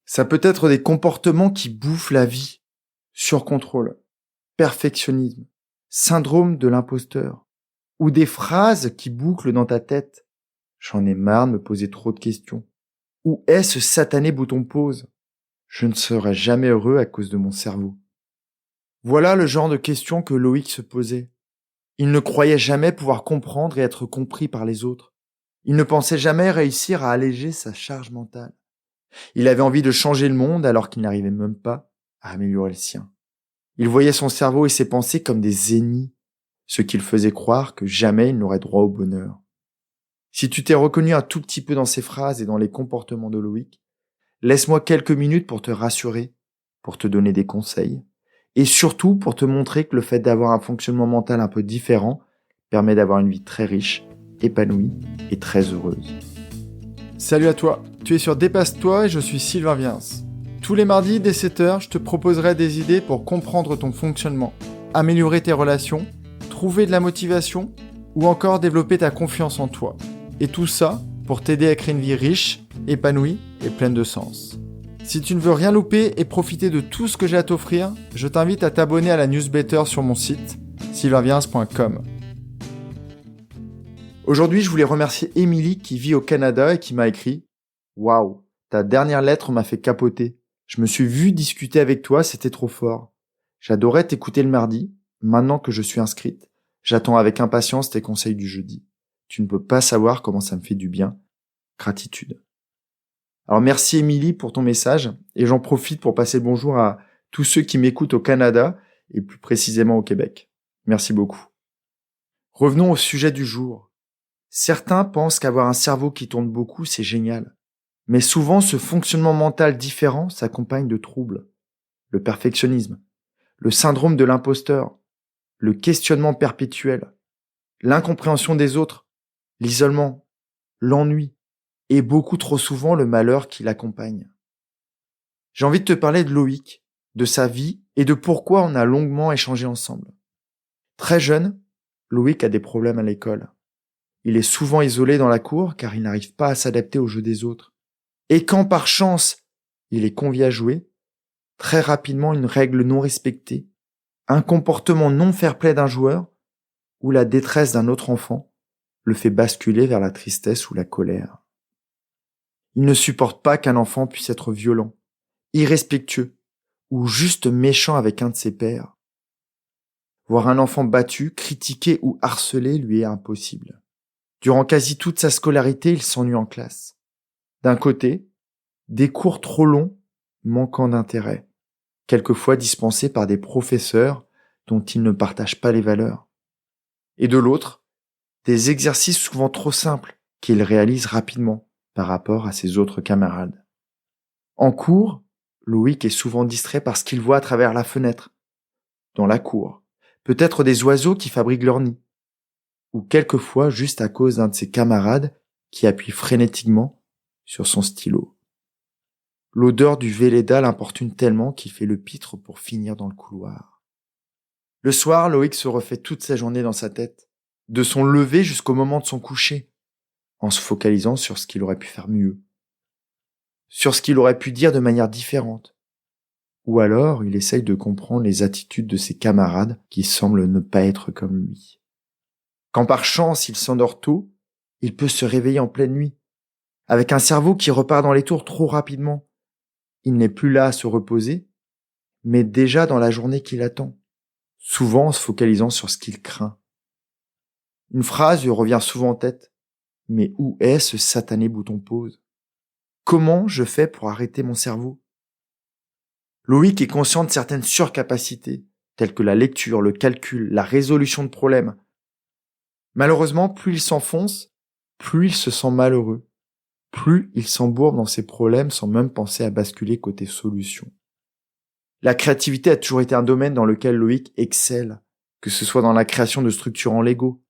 Ça peut être des comportements qui bouffent la vie. Surcontrôle, perfectionnisme, syndrome de l'imposteur. Ou des phrases qui bouclent dans ta tête. J'en ai marre de me poser trop de questions. Où est ce satané bouton pause? Je ne serai jamais heureux à cause de mon cerveau. Voilà le genre de questions que Loïc se posait. Il ne croyait jamais pouvoir comprendre et être compris par les autres. Il ne pensait jamais réussir à alléger sa charge mentale. Il avait envie de changer le monde alors qu'il n'arrivait même pas à améliorer le sien. Il voyait son cerveau et ses pensées comme des ennemis, ce qui le faisait croire que jamais il n'aurait droit au bonheur. Si tu t'es reconnu un tout petit peu dans ces phrases et dans les comportements de Loïc, laisse-moi quelques minutes pour te rassurer, pour te donner des conseils, et surtout pour te montrer que le fait d'avoir un fonctionnement mental un peu différent permet d'avoir une vie très riche, épanouie et très heureuse. Salut à toi, tu es sur Dépasse-toi et je suis Sylvain Viens. Tous les mardis dès 7h, je te proposerai des idées pour comprendre ton fonctionnement, améliorer tes relations, trouver de la motivation ou encore développer ta confiance en toi. Et tout ça pour t'aider à créer une vie riche, épanouie et pleine de sens. Si tu ne veux rien louper et profiter de tout ce que j'ai à t'offrir, je t'invite à t'abonner à la newsletter sur mon site sylvainviens.com. Aujourd'hui, je voulais remercier Émilie qui vit au Canada et qui m'a écrit « Waouh, ta dernière lettre m'a fait capoter. Je me suis vu discuter avec toi, c'était trop fort. J'adorais t'écouter le mardi. Maintenant que je suis inscrite, j'attends avec impatience tes conseils du jeudi. Tu ne peux pas savoir comment ça me fait du bien. Gratitude. » Alors merci Émilie pour ton message et j'en profite pour passer le bonjour à tous ceux qui m'écoutent au Canada et plus précisément au Québec. Merci beaucoup. Revenons au sujet du jour. Certains pensent qu'avoir un cerveau qui tourne beaucoup, c'est génial. Mais souvent, ce fonctionnement mental différent s'accompagne de troubles. Le perfectionnisme, le syndrome de l'imposteur, le questionnement perpétuel, l'incompréhension des autres, l'isolement, l'ennui et beaucoup trop souvent le malheur qui l'accompagne. J'ai envie de te parler de Loïc, de sa vie et de pourquoi on a longuement échangé ensemble. Très jeune, Loïc a des problèmes à l'école. Il est souvent isolé dans la cour car il n'arrive pas à s'adapter aux jeux des autres. Et quand par chance, il est convié à jouer, très rapidement une règle non respectée, un comportement non fair-play d'un joueur ou la détresse d'un autre enfant le fait basculer vers la tristesse ou la colère. Il ne supporte pas qu'un enfant puisse être violent, irrespectueux ou juste méchant avec un de ses pairs. Voir un enfant battu, critiqué ou harcelé lui est impossible. Durant quasi toute sa scolarité, il s'ennuie en classe. D'un côté, des cours trop longs, manquant d'intérêt, quelquefois dispensés par des professeurs dont il ne partage pas les valeurs. Et de l'autre, des exercices souvent trop simples qu'il réalise rapidement par rapport à ses autres camarades. En cours, Loïc est souvent distrait par ce qu'il voit à travers la fenêtre, dans la cour, peut-être des oiseaux qui fabriquent leur nid, ou quelquefois juste à cause d'un de ses camarades qui appuie frénétiquement sur son stylo. L'odeur du Velleda l'importune tellement qu'il fait le pitre pour finir dans le couloir. Le soir, Loïc se refait toute sa journée dans sa tête, de son lever jusqu'au moment de son coucher, en se focalisant sur ce qu'il aurait pu faire mieux, sur ce qu'il aurait pu dire de manière différente. Ou alors, il essaye de comprendre les attitudes de ses camarades qui semblent ne pas être comme lui. Quand par chance il s'endort tôt, il peut se réveiller en pleine nuit, avec un cerveau qui repart dans les tours trop rapidement. Il n'est plus là à se reposer, mais déjà dans la journée qui l'attend, souvent en se focalisant sur ce qu'il craint. Une phrase lui revient souvent en tête. Mais où est ce satané bouton pause? Comment je fais pour arrêter mon cerveau? Loïc est conscient de certaines surcapacités, telles que la lecture, le calcul, la résolution de problèmes. Malheureusement, plus il s'enfonce, plus il se sent malheureux, plus il s'embourbe dans ses problèmes sans même penser à basculer côté solution. La créativité a toujours été un domaine dans lequel Loïc excelle, que ce soit dans la création de structures en Lego,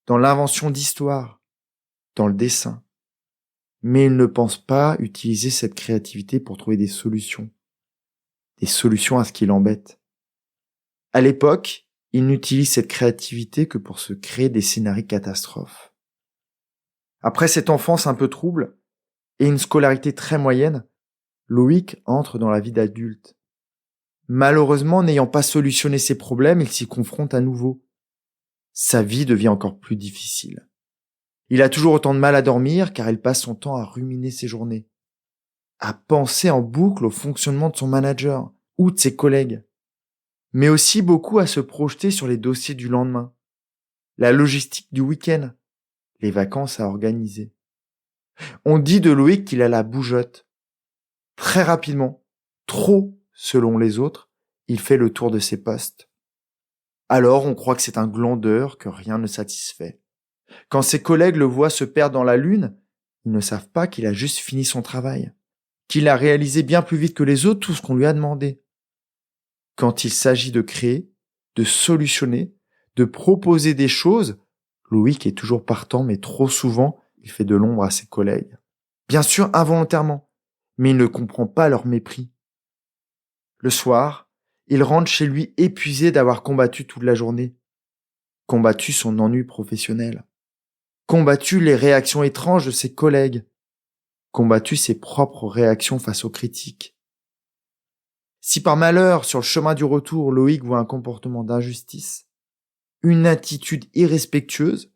dans l'invention d'histoires, dans le dessin. Mais il ne pense pas utiliser cette créativité pour trouver des solutions à ce qui l'embête. À l'époque, il n'utilise cette créativité que pour se créer des scénarios catastrophes. Après cette enfance un peu trouble et une scolarité très moyenne, Loïc entre dans la vie d'adulte. Malheureusement, n'ayant pas solutionné ses problèmes, il s'y confronte à nouveau. Sa vie devient encore plus difficile. Il a toujours autant de mal à dormir car il passe son temps à ruminer ses journées, à penser en boucle au fonctionnement de son manager ou de ses collègues, mais aussi beaucoup à se projeter sur les dossiers du lendemain, la logistique du week-end, les vacances à organiser. On dit de Loïc qu'il a la bougeotte. Très rapidement, trop selon les autres, il fait le tour de ses postes. Alors on croit que c'est un glandeur, que rien ne satisfait. Quand ses collègues le voient se perdre dans la lune, ils ne savent pas qu'il a juste fini son travail, qu'il a réalisé bien plus vite que les autres tout ce qu'on lui a demandé. Quand il s'agit de créer, de solutionner, de proposer des choses, Loïc est toujours partant, mais trop souvent, il fait de l'ombre à ses collègues. Bien sûr, involontairement, mais il ne comprend pas leur mépris. Le soir, il rentre chez lui épuisé d'avoir combattu toute la journée, combattu son ennui professionnel, combattu les réactions étranges de ses collègues, combattu ses propres réactions face aux critiques. Si par malheur, sur le chemin du retour, Loïc voit un comportement d'injustice, une attitude irrespectueuse,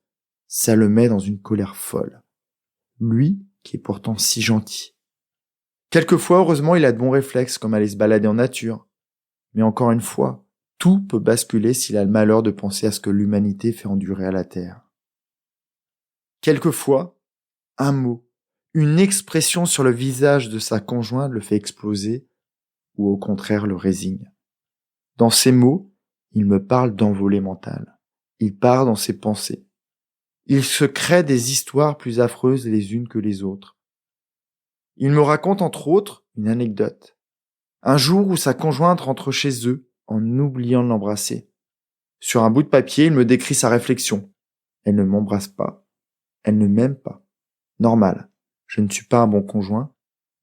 ça le met dans une colère folle. Lui, qui est pourtant si gentil. Quelquefois, heureusement, il a de bons réflexes, comme aller se balader en nature. Mais encore une fois, tout peut basculer s'il a le malheur de penser à ce que l'humanité fait endurer à la Terre. Quelquefois, un mot, une expression sur le visage de sa conjointe le fait exploser, ou au contraire le résigne. Dans ces mots, il me parle d'envolée mentale. Il part dans ses pensées. Il se crée des histoires plus affreuses les unes que les autres. Il me raconte entre autres une anecdote. Un jour où sa conjointe rentre chez eux en oubliant de l'embrasser. Sur un bout de papier, il me décrit sa réflexion. Elle ne m'embrasse pas. Elle ne m'aime pas. Normal. Je ne suis pas un bon conjoint.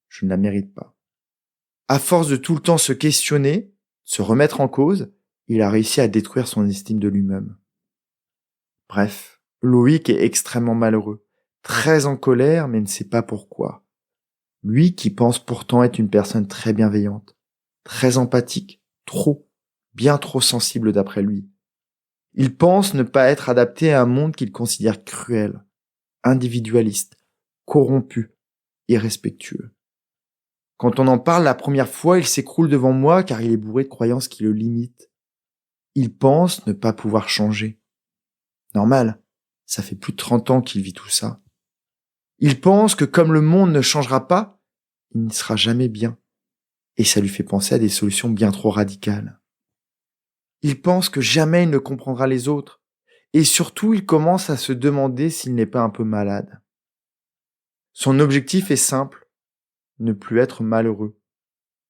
Je ne la mérite pas. À force de tout le temps se questionner, se remettre en cause, il a réussi à détruire son estime de lui-même. Bref, Loïc est extrêmement malheureux, très en colère mais ne sait pas pourquoi. Lui qui pense pourtant être une personne très bienveillante, très empathique, bien trop sensible d'après lui. Il pense ne pas être adapté à un monde qu'il considère cruel, individualiste, corrompu, irrespectueux. Quand on en parle la première fois, il s'écroule devant moi car il est bourré de croyances qui le limitent. Il pense ne pas pouvoir changer. Normal, ça fait plus de 30 ans qu'il vit tout ça. Il pense que comme le monde ne changera pas, il ne sera jamais bien. Et ça lui fait penser à des solutions bien trop radicales. Il pense que jamais il ne comprendra les autres. Et surtout, il commence à se demander s'il n'est pas un peu malade. Son objectif est simple, ne plus être malheureux.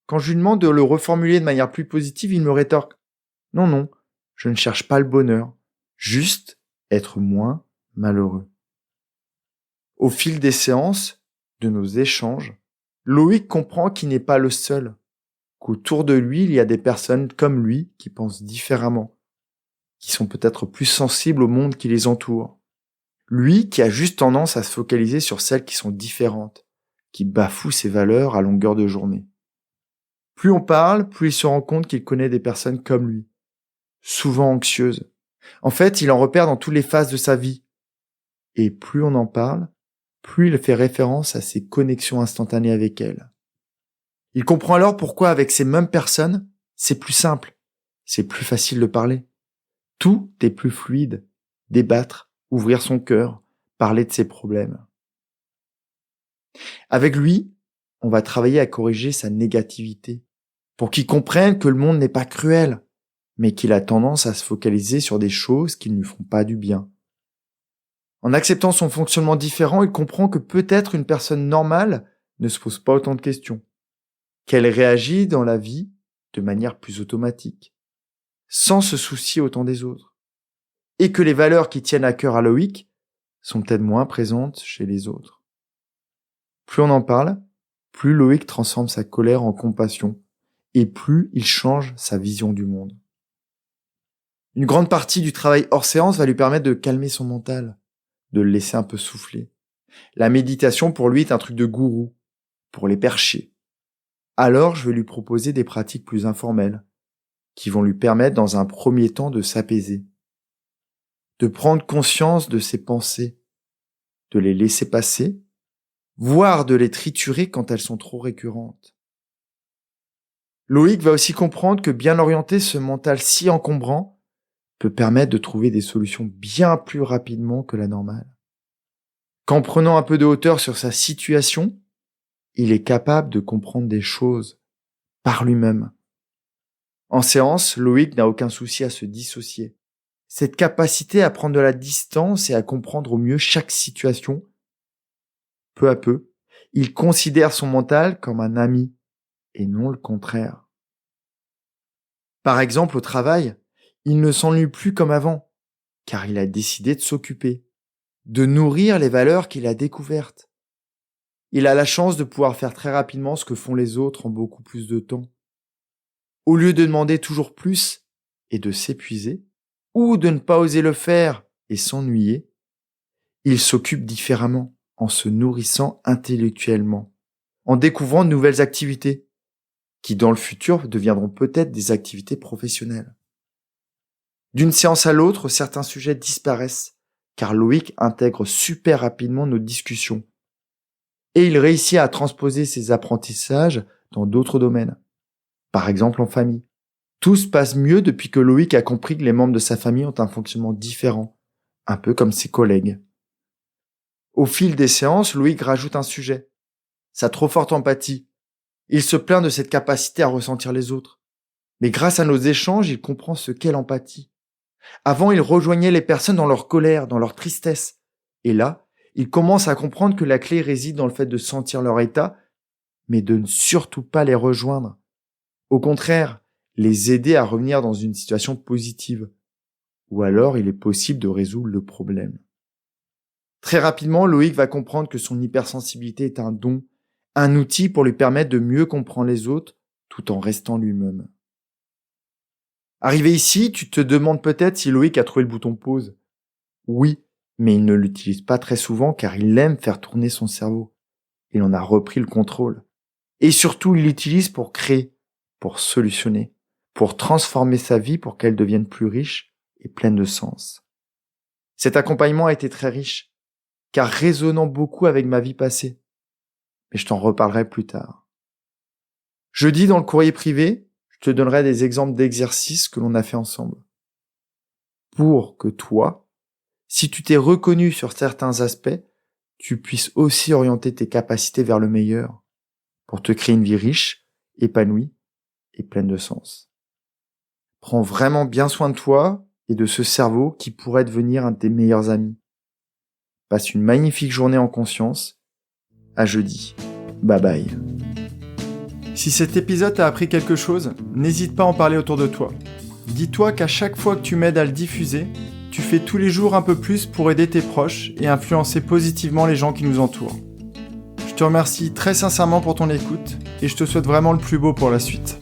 Quand je lui demande de le reformuler de manière plus positive, il me rétorque « Non, je ne cherche pas le bonheur, juste être moins malheureux. » Au fil des séances, de nos échanges, Loïc comprend qu'il n'est pas le seul, qu'autour de lui, il y a des personnes comme lui qui pensent différemment, qui sont peut-être plus sensibles au monde qui les entoure. Lui qui a juste tendance à se focaliser sur celles qui sont différentes, qui bafouent ses valeurs à longueur de journée. Plus on parle, plus il se rend compte qu'il connaît des personnes comme lui, souvent anxieuses. En fait, il en repère dans toutes les phases de sa vie. Et plus on en parle, plus il fait référence à ses connexions instantanées avec elles. Il comprend alors pourquoi avec ces mêmes personnes, c'est plus simple, c'est plus facile de parler. Tout est plus fluide, débattre, ouvrir son cœur, parler de ses problèmes. Avec lui, on va travailler à corriger sa négativité, pour qu'il comprenne que le monde n'est pas cruel, mais qu'il a tendance à se focaliser sur des choses qui ne lui font pas du bien. En acceptant son fonctionnement différent, il comprend que peut-être une personne normale ne se pose pas autant de questions, qu'elle réagit dans la vie de manière plus automatique, sans se soucier autant des autres, et que les valeurs qui tiennent à cœur à Loïc sont peut-être moins présentes chez les autres. Plus on en parle, plus Loïc transforme sa colère en compassion, et plus il change sa vision du monde. Une grande partie du travail hors séance va lui permettre de calmer son mental, de le laisser un peu souffler. La méditation pour lui est un truc de gourou, pour les perchés. Alors je vais lui proposer des pratiques plus informelles, qui vont lui permettre dans un premier temps de s'apaiser, de prendre conscience de ses pensées, de les laisser passer, voire de les triturer quand elles sont trop récurrentes. Loïc va aussi comprendre que bien orienter ce mental si encombrant peut permettre de trouver des solutions bien plus rapidement que la normale. Qu'en prenant un peu de hauteur sur sa situation, il est capable de comprendre des choses par lui-même. En séance, Loïc n'a aucun souci à se dissocier. Cette capacité à prendre de la distance et à comprendre au mieux chaque situation, peu à peu, il considère son mental comme un ami et non le contraire. Par exemple, au travail, il ne s'ennuie plus comme avant, car il a décidé de s'occuper, de nourrir les valeurs qu'il a découvertes. Il a la chance de pouvoir faire très rapidement ce que font les autres en beaucoup plus de temps. Au lieu de demander toujours plus et de s'épuiser, ou de ne pas oser le faire et s'ennuyer, il s'occupe différemment en se nourrissant intellectuellement, en découvrant de nouvelles activités, qui dans le futur deviendront peut-être des activités professionnelles. D'une séance à l'autre, certains sujets disparaissent, car Loïc intègre super rapidement nos discussions. Et il réussit à transposer ses apprentissages dans d'autres domaines. Par exemple en famille. Tout se passe mieux depuis que Loïc a compris que les membres de sa famille ont un fonctionnement différent, un peu comme ses collègues. Au fil des séances, Loïc rajoute un sujet. Sa trop forte empathie. Il se plaint de cette capacité à ressentir les autres. Mais grâce à nos échanges, il comprend ce qu'est l'empathie. Avant, il rejoignait les personnes dans leur colère, dans leur tristesse. Et là, il commence à comprendre que la clé réside dans le fait de sentir leur état, mais de ne surtout pas les rejoindre. Au contraire, les aider à revenir dans une situation positive. Ou alors, il est possible de résoudre le problème. Très rapidement, Loïc va comprendre que son hypersensibilité est un don, un outil pour lui permettre de mieux comprendre les autres tout en restant lui-même. Arrivé ici, tu te demandes peut-être si Loïc a trouvé le bouton pause. Oui, mais il ne l'utilise pas très souvent car il aime faire tourner son cerveau. Il en a repris le contrôle. Et surtout, il l'utilise pour créer, pour solutionner, pour transformer sa vie pour qu'elle devienne plus riche et pleine de sens. Cet accompagnement a été très riche, car résonnant beaucoup avec ma vie passée. Mais je t'en reparlerai plus tard. Jeudi, dans le courrier privé, je te donnerai des exemples d'exercices que l'on a fait ensemble. Pour que toi, si tu t'es reconnu sur certains aspects, tu puisses aussi orienter tes capacités vers le meilleur, pour te créer une vie riche, épanouie et pleine de sens. Prends vraiment bien soin de toi et de ce cerveau qui pourrait devenir un de tes meilleurs amis. Passe une magnifique journée en conscience. À jeudi. Bye bye. Si cet épisode t'a appris quelque chose, n'hésite pas à en parler autour de toi. Dis-toi qu'à chaque fois que tu m'aides à le diffuser, tu fais tous les jours un peu plus pour aider tes proches et influencer positivement les gens qui nous entourent. Je te remercie très sincèrement pour ton écoute et je te souhaite vraiment le plus beau pour la suite.